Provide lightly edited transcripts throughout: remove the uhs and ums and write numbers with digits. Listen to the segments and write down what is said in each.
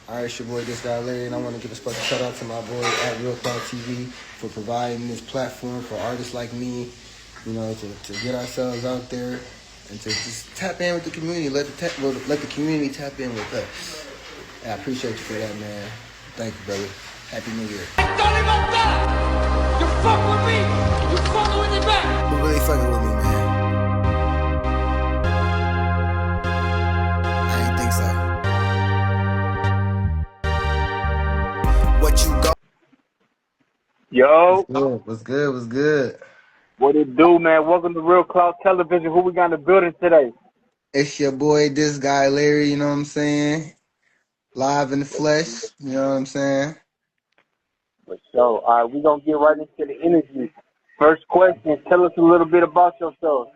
All right, it's your boy Disguylarry, and I want to give a special shout out to my boy at Real Cloud TV for providing this platform for artists like me, to get ourselves out there and to just tap in with the community. Let the community tap in with us. And I appreciate you for that, man. Thank you, brother. Happy New Year. Don't even die. You fuck with me. You fucking with me back. You really fucking with me, man. I ain't think so. What you go? Yo, What's good? What's good? what it do, man? Welcome to Real Cloud Television. Who we got in the building today? It's your boy, this guy Larry. You know what I'm saying? Live in the flesh. You know what I'm saying? So, all right, we're going to get right into the interview. First question, tell us a little bit about yourself.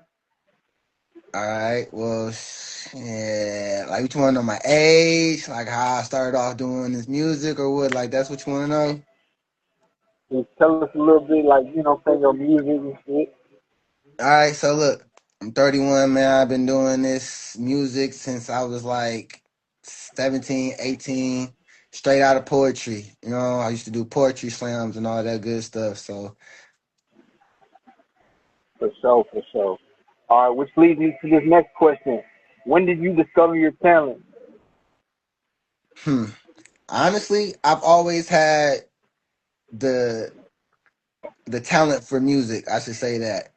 All right. Well, yeah. Like, what you want to know? My age, like how I started off doing this music, or what? Like, that's what you want to know? Just tell us a little bit, like, saying your music and shit. All right. So look, I'm 31, man. I've been doing this music since I was like 17, 18, straight out of poetry. I used to do poetry slams and all that good stuff. So, For sure, for sure. All right, which leads me to this next question. When did you discover your talent? hmm. Honestly, I've always had the talent for music. I should say that.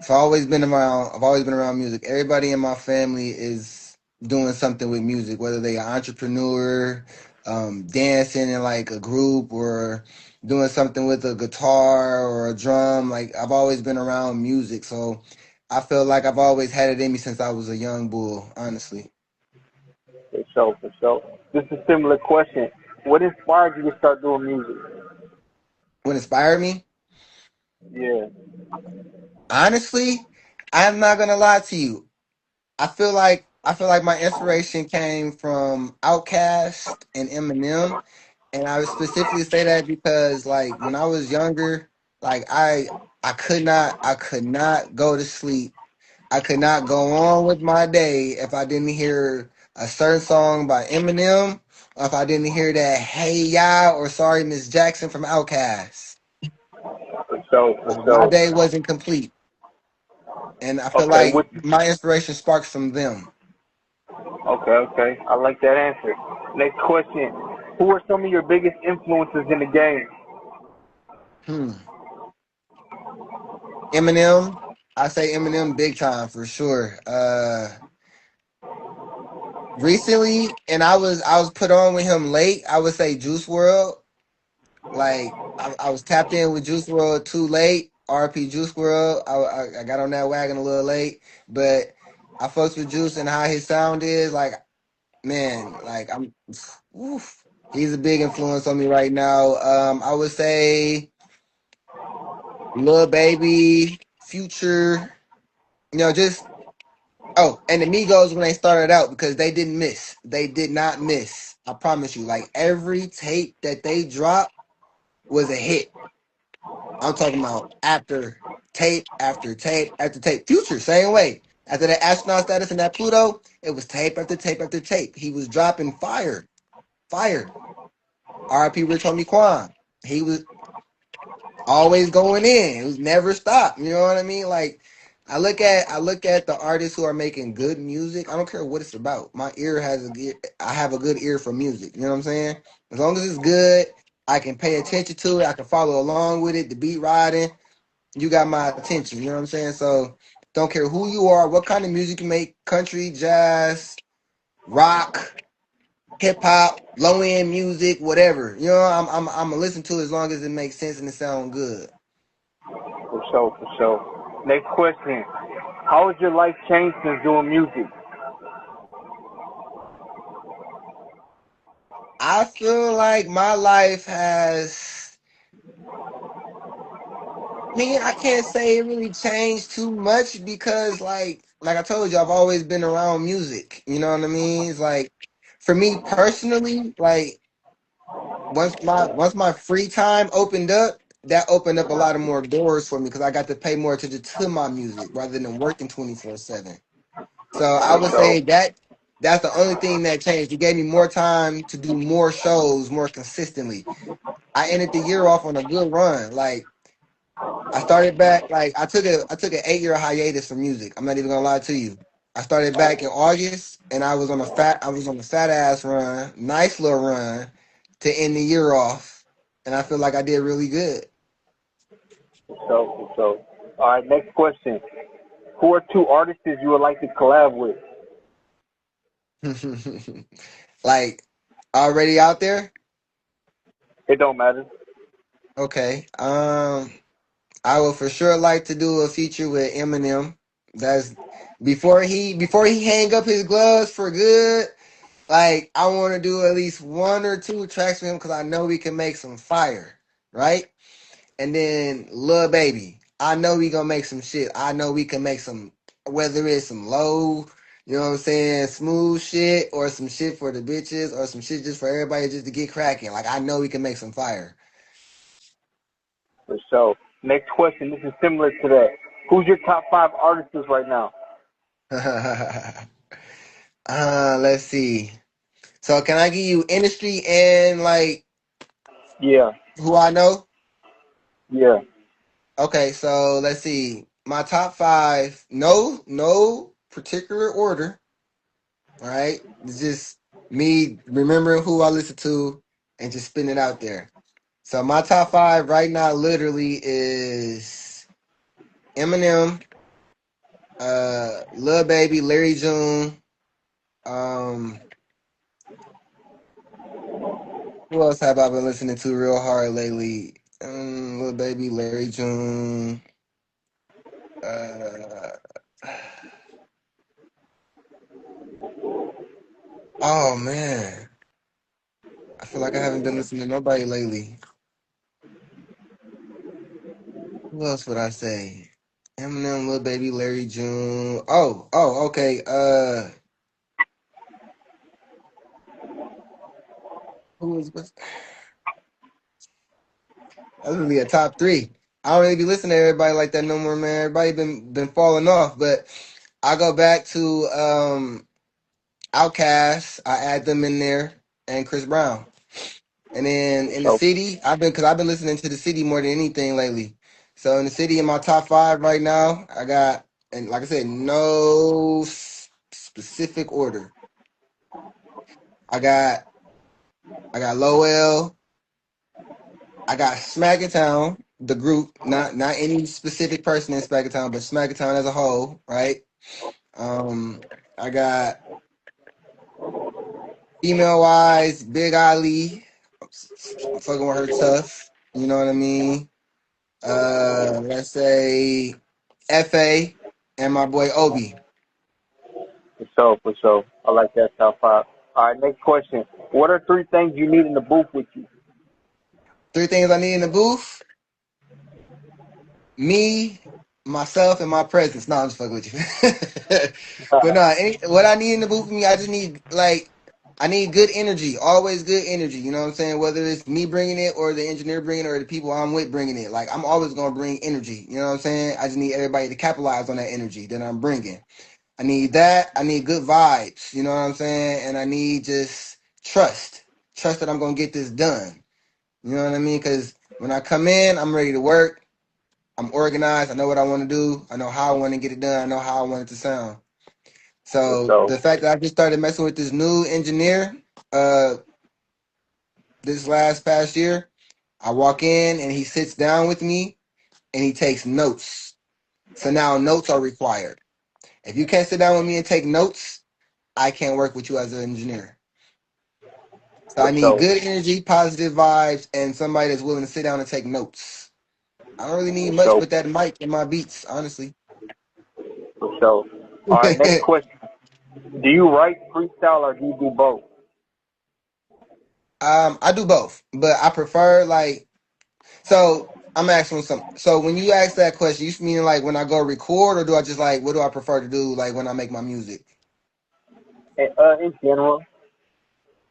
So I've always been around music. Everybody in my family is doing something with music, whether they are entrepreneur, dancing in like a group, or doing something with a guitar or a drum. Like, I've always been around music, so I feel like I've always had it in me since I was a young bull. Honestly, For sure, for sure. This is a similar question. What inspired you to start doing music? what inspired me? Yeah. Honestly, I'm not gonna lie to you. I feel like my inspiration came from Outkast and Eminem, and I would specifically say that because, like, when I was younger, like I could not go to sleep. I could not go on with my day if I didn't hear a certain song by Eminem, or if I didn't hear that "Hey Ya" or "Sorry Miss Jackson" from Outkast. For sure, for Like, my sure. day wasn't complete, and I feel Okay, like what my inspiration sparks from them. Okay, okay. I like that answer. Next question. Who are some of your biggest influences in the game? Hmm. Eminem. I say Eminem big time for sure. Recently, and I was put on with him late. I would say Juice World. Like, I was tapped in with Juice World too late. RP Juice World. I got on that wagon a little late, but I fucks with Juice and how his sound is. Like, man, like oof, he's a big influence on me right now. I would say Lil Baby, Future. Just Oh, and the Migos when they started out, because they didn't miss. They did not miss. I promise you. Like, every tape that they dropped was a hit. I'm talking about after tape after tape. Future, same way. After that astronaut status and that Pluto, it was tape after tape after tape. He was dropping fire. Fire. R.I.P. Rich Homie Quan. He was always going in. It was never stopped. You know what I mean? Like, I look at the artists who are making good music. I don't care what it's about. I have a good ear for music. You know what I'm saying? As long as it's good, I can pay attention to it. I can follow along with it. The beat riding, you got my attention. You know what I'm saying? So don't care who you are, what kind of music you make, country, jazz, rock, hip hop, low end music, whatever. I'm gonna listen to it as long as it makes sense and it sounds good. For sure, for sure. Next question. How has your life changed since doing music? I feel like my life has. Man, I can't say it really changed too much because, like I told you, I've always been around music. You know what I mean? It's like, for me personally, like, once my free time opened up, that opened up a lot of more doors for me because I got to pay more attention to my music rather than working 24/7. So I For would sure. say that. That's the only thing that changed. It gave me more time to do more shows more consistently. I ended the year off on a good run. Like I started back, like I took an 8 year hiatus from music. I'm not even gonna lie to you. I started back in August, and I was on a fat ass run, nice little run, to end the year off, and I feel like I did really good. So. All right, next question. Who are two artists you would like to collab with? Like already out there. It don't matter. Okay. I would for sure like to do a feature with Eminem. That's before he hang up his gloves for good. Like I want to do at least one or two tracks with him because I know we can make some fire, right? And then Lil Baby, I know we gonna make some shit. I know we can make some, whether it's some low, you know what I'm saying, smooth shit, or some shit for the bitches, or some shit just for everybody just to get cracking. Like I know we can make some fire. For sure. Next question. This is similar to that. Who's your top five artists right now? Let's see. So can I give you industry and like Yeah, who I know? yeah. Okay, so let's see. My top five, no particular order. All right. It's just me remembering who I listen to and just spitting it out there. So my top five right now literally is Eminem, Lil Baby, Larry June, um, who else have I been listening to real hard lately? Lil Baby, Larry June, uh oh man. I feel like I haven't been listening to nobody lately. Who else would I say? Eminem, Lil Baby, Larry June. Okay. Who was what's that's really a top three. I don't really be listening to everybody like that no more, man. Everybody been falling off. But I go back to Outkast. I add them in there and Chris Brown. And then in the So, city, I've been listening to the city more than anything lately. So in the city, in my top five right now, I got, and like I said, no specific order. I got I got Lowell. I got Smackatown, the group, not any specific person in Smackatown, but Smackatown as a whole, right? Um, I got female wise, Big Ali. I'm fucking with her tough. You know what I mean? Let's say FA and my boy Obi. for sure. I like that top five. All right, next question. What are three things you need in the booth with you? Three things I need in the booth: me, myself, and my presence. No, I'm just fucking with you. But no, what I need in the booth for me, I just need like I need good energy, always good energy. You know what I'm saying? Whether it's me bringing it or the engineer bringing it or the people I'm with bringing it, like I'm always gonna bring energy. You know what I'm saying? I just need everybody to capitalize on that energy that I'm bringing. I need that. I need good vibes. You know what I'm saying? And I need just trust that I'm gonna get this done. You know what I mean? Because when I come in, I'm ready to work. I'm organized. I know what I want to do. I know how I want to get it done. I know how I want it to sound. For So sure. the fact that I just started messing with this new engineer, uh, this last past year, I walk in and he sits down with me and he takes notes. So now notes are required. If you can't sit down with me and take notes, I can't work with you as an engineer. So For I need sure. good energy, positive vibes, and somebody that's willing to sit down and take notes. I don't really need For much sure. but that mic in my beats, honestly. For sure. All right, next question. Do you write freestyle or do you do both? I do both, but I prefer like so. I'm asking some. So when you ask that question, you mean like when I go record, or do I just like what do I prefer to do like when I make my music? In general.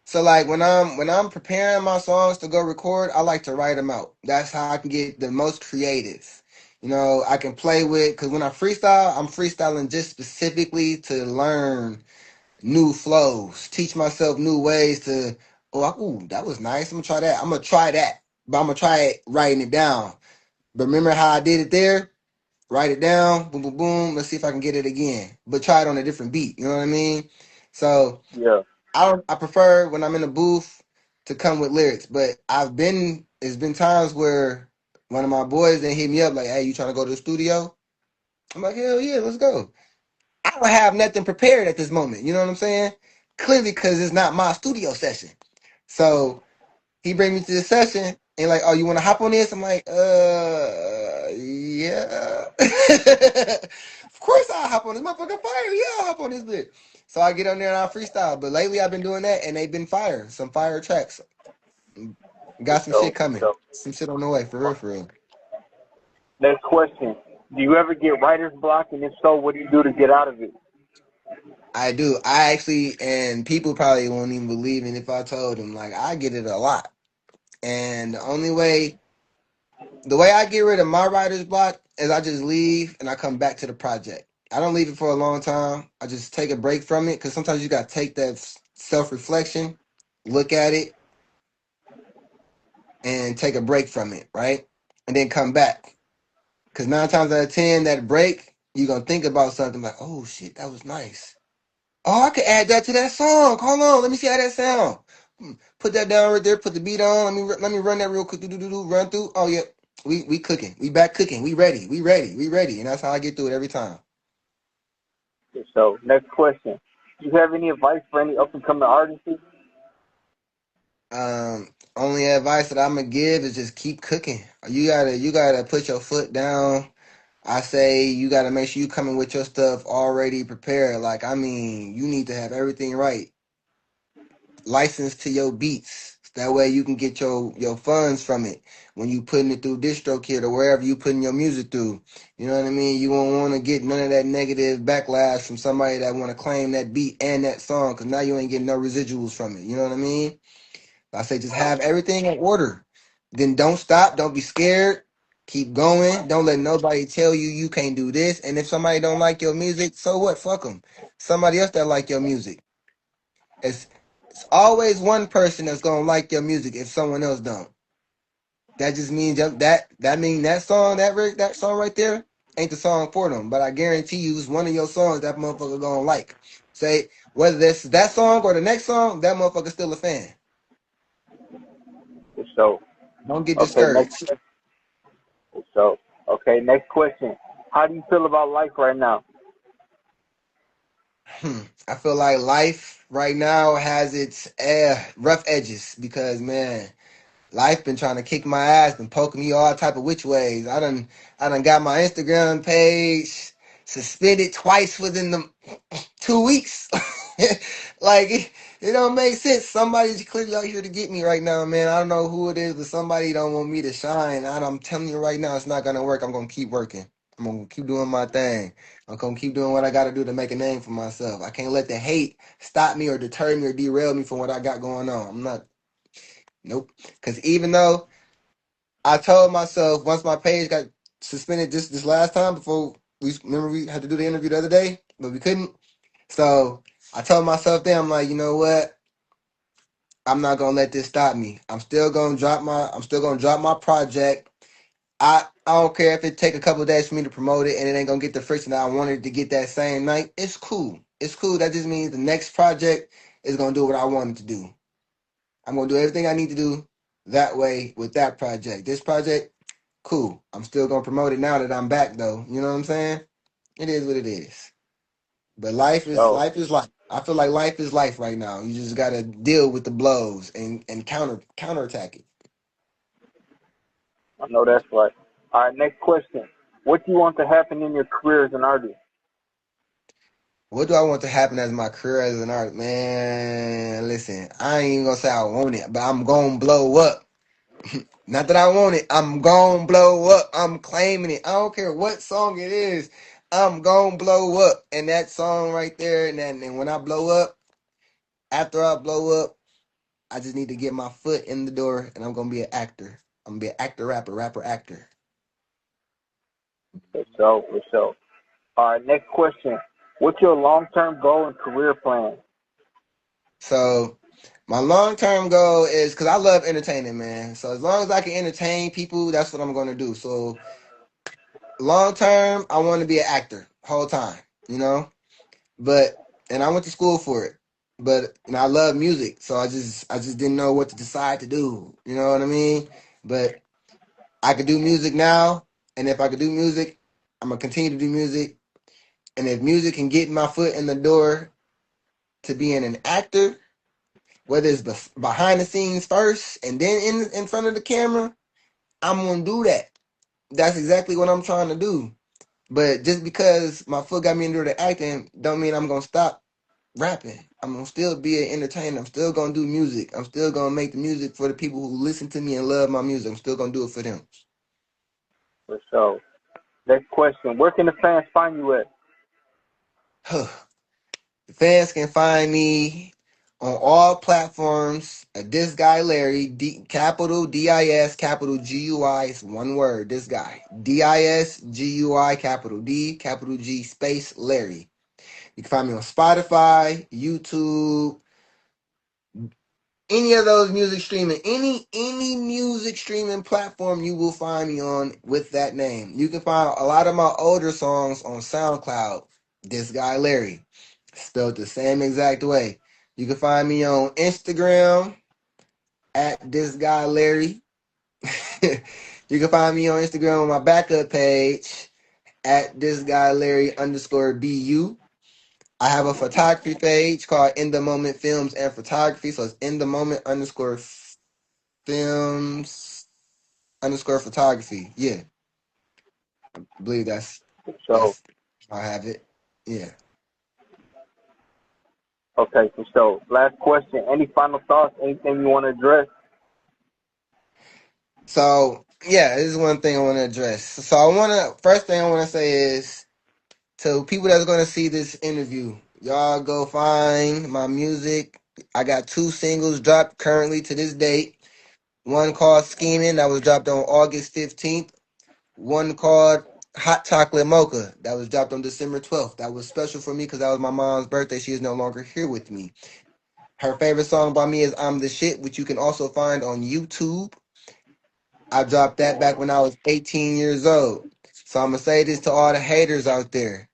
So like when I'm preparing my songs to go record, I like to write them out. That's how I can get the most creative. You know, I can play with because when I freestyle, I'm freestyling just specifically to learn new flows, teach myself new ways to. Oh, ooh, that was nice. I'm gonna try that. I'm gonna try that, but I'm gonna try it writing it down. But remember how I did it there? Write it down. Boom, boom, boom. Let's see if I can get it again. But try it on a different beat. You know what I mean? So Yeah. I prefer when I'm in the booth to come with lyrics. But it's been times where one of my boys then hit me up like, "Hey, you trying to go to the studio?" I'm like, "Hell yeah, let's go." I don't have nothing prepared at this moment. You know what I'm saying? Clearly, because it's not my studio session. So he bring me to the session and like, "Oh, you want to hop on this?" I'm like, yeah." Of course I'll hop on this motherfucker fire. Yeah, I'll hop on this bit. So I get on there and I freestyle. But lately I've been doing that and they've been fire. Some fire tracks. For Got some sure. shit For coming. sure. Some shit on the way, for real, for real. Next question. Do you ever get writer's block? And if so, what do you do to get out of it? I do. I actually, and people probably won't even believe it if I told them, like, I get it a lot. And the way I get rid of my writer's block is I just leave and I come back to the project. I don't leave it for a long time. I just take a break from it because sometimes you got to take that self reflection, look at it, and take a break from it, right? And then come back. Because 9 times out of 10, that break, you're going to think about something like, oh shit, that was nice. Oh, I could add that to that song. Hold on, let me see how that sound. Put that down right there. Put the beat on. Let me run that real quick. Run through. Oh yeah, we cooking. We back cooking. We ready. We ready. We ready. And that's how I get through it every time. So, next question. Do you have any advice for any up and coming artists? Only advice that I'm gonna give is just keep cooking. You gotta put your foot down. I say you gotta make sure you coming with your stuff already prepared. Like I mean, you need to have everything right. License to your beats. That way you can get your funds from it when you putting it through DistroKid or wherever you putting your music through. You know what I mean? You won't want to get none of that negative backlash from somebody that want to claim that beat and that song because now you ain't getting no residuals from it. You know what I mean? I say just have everything in order. Then don't stop. Don't be scared. Keep going. Don't let nobody tell you you can't do this. And if somebody don't like your music, so what? Fuck them. Somebody else that like your music. It's it's always one person that's gonna like your music if someone else don't. That just means that mean that song right there ain't the song for them. But I guarantee you, it's one of your songs that motherfucker gonna like. Say whether this that song or the next song, that motherfucker still a fan. So, Don't get okay, next. discouraged. So, okay, next question. How do you feel about life right now? I feel like life right now has its rough edges because man, life been trying to kick my ass, been poking me all type of which ways. I done got my Instagram page suspended twice within the 2 weeks. Like it don't make sense. Somebody's clearly out here to get me right now, man. I don't know who it is, but somebody don't want me to shine. I'm telling you right now, it's not gonna work. I'm gonna keep working. I'm gonna keep doing my thing. I'm gonna keep doing what I gotta do to make a name for myself. I can't let the hate stop me or deter me or derail me from what I got going on. I'm not. Nope. Because even though I told myself once my page got suspended this last time before we had to do the interview the other day, but we couldn't. So I told myself then I'm like, you know what? I'm not gonna let this stop me. I'm still gonna drop my project. I don't care if it take a couple of days for me to promote it and it ain't gonna get the friction that I wanted to get that same night. It's cool. It's cool. That just means the next project is gonna do what I wanted to do. I'm gonna do everything I need to do that way with that project. This project, cool. I'm still gonna promote it now that I'm back though. You know what I'm saying? It is what it is. But So, life is life. I feel like life is life right now. You just gotta deal with the blows and counterattack it. I know that's right. All right, next question. What do you want to happen in your career as an artist? What do I want to happen as my career as an artist? Man, listen, I ain't even gonna say I want it, but I'm gonna blow up. Not that I want it. I'm gonna blow up. I'm claiming it. I don't care what song it is. I'm gonna blow up. And that song right there, and when I blow up, after I blow up, I just need to get my foot in the door and I'm gonna be an actor. I'm gonna be an actor, rapper, actor. For sure. All right, next question. What's your long-term goal and career plan? So my long term goal is because I love entertaining, man. So as long as I can entertain people, that's what I'm going to do. So long term, I want to be an actor whole time, you know. But and I went to school for it. But and I love music, so I just didn't know what to decide to do. You know what I mean? But I could do music now, and if I could do music, I'm gonna continue to do music. And if music can get my foot in the door to being an actor, whether it's behind the scenes first and then in front of the camera, I'm gonna do that. That's exactly what I'm trying to do. But just because my foot got me into the acting, don't mean I'm gonna stop rapping. I'm gonna still be an entertainer. I'm still gonna do music. I'm still gonna make the music for the people who listen to me and love my music. I'm still gonna do it for them. For sure. Next question. Where can the fans find you at? The fans can find me on all platforms at This Guy Larry, capital DIS, capital GUI. It's one word, this guy. DISGUI, capital D, capital G, space Larry. You can find me on Spotify, YouTube, any of those music streaming, any music streaming platform you will find me on with that name. You can find a lot of my older songs on SoundCloud. This Guy Larry, spelled the same exact way. You can find me on Instagram at This Guy Larry. You can find me on Instagram on my backup page at This Guy Larry underscore BU. I have a photography page called In the Moment Films and Photography. So it's In the Moment underscore films underscore photography. Yeah, I believe So, that's how I have it. Yeah. okay, for sure. Last question. Any final thoughts? Anything you want to address? So yeah, this is one thing I want to address. So I want to first thing I want to say is to people that's going to see this interview, y'all go find my music. I got 2 singles dropped currently to this date. One called Scheming that was dropped on August 15th. One called Hot Chocolate Mocha that was dropped on December 12th. That was special for me because that was my mom's birthday. She is no longer here with me. Her favorite song by me is I'm the Shit, which you can also find on YouTube. I dropped that back when I was 18 years old. So I'm going to say this to all the haters out there.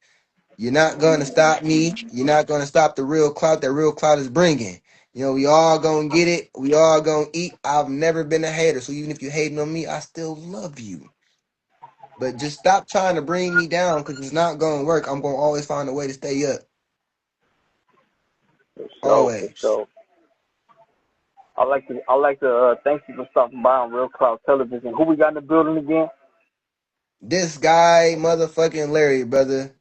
You're not going to stop me. You're not going to stop the real clout that real clout is bringing. You know, we all going to get it. We all going to eat. I've never been a hater. So even if you're hating on me, I still love you. But just stop trying to bring me down because it's not going to work. I'm going to always find a way to stay up. For sure, for Always. sure. I like to thank you for stopping by on Real Cloud Television. Who we got in the building again? This guy, motherfucking Larry, brother.